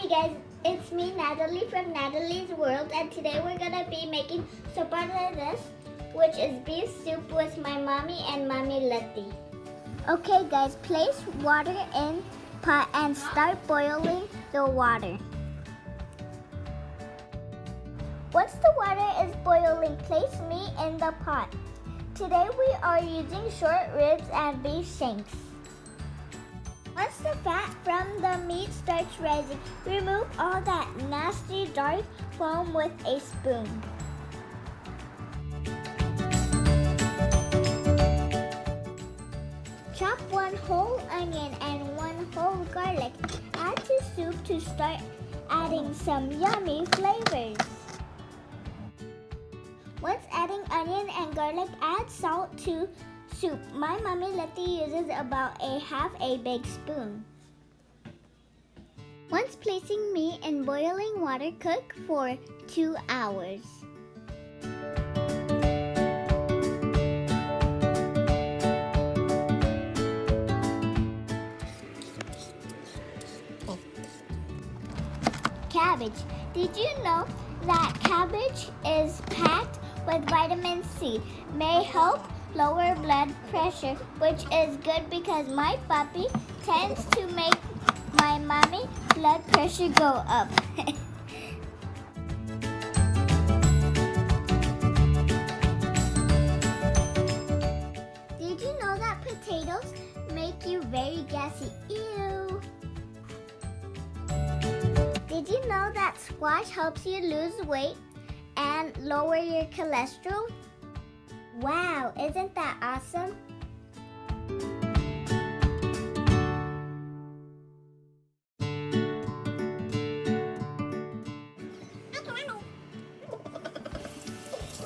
Hey guys, it's me Natalie from Natalie's World, and today we're gonna be making Sopa De Res, which is beef soup with my mommy and Mommy Letty. Okay guys, place water in pot and start boiling the water. Once the water is boiling, place meat in the pot. Today we are using short ribs and beef shanks. Once the fat from the meat starts rising, remove all that nasty dark foam with a spoon. Chop one whole onion and one whole garlic. Add to soup to start adding some yummy flavors. Once adding onion and garlic, add salt to soup. My mommy Letty uses about half a big spoon. Once placing meat in boiling water, cook for 2 hours. Cabbage. Did you know that cabbage is packed with vitamin C? May help lower blood pressure, which is good because my puppy tends to make my mommy blood pressure go up. Did you know that potatoes make you very gassy? Ew! Did you know that squash helps you lose weight and lower your cholesterol? Wow, isn't that awesome?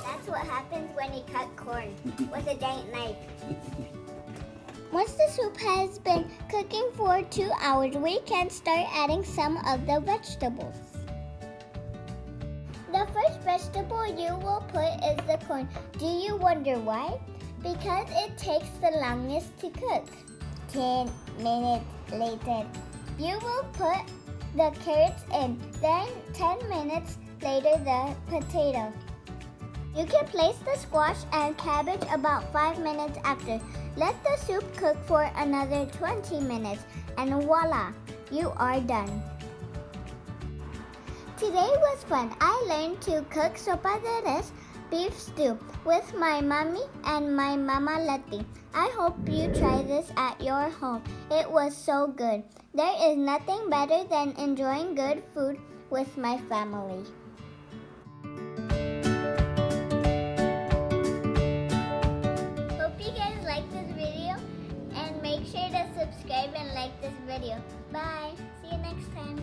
That's what happens when you cut corn with a giant knife. Once the soup has been cooking for 2 hours, we can start adding some of the vegetables. The first vegetable you will put is the corn. Do you wonder why? Because it takes the longest to cook. 10 minutes later, you will put the carrots in. Then 10 minutes later, the potato. You can place the squash and cabbage about 5 minutes after. Let the soup cook for another 20 minutes and voila, you are done. Today was fun. I learned to cook Sopa De Res beef stew with my mommy and my mama Letty. I hope you try this at your home. It was so good. There is nothing better than enjoying good food with my family. Hope you guys like this video and make sure to subscribe and like this video. Bye. See you next time.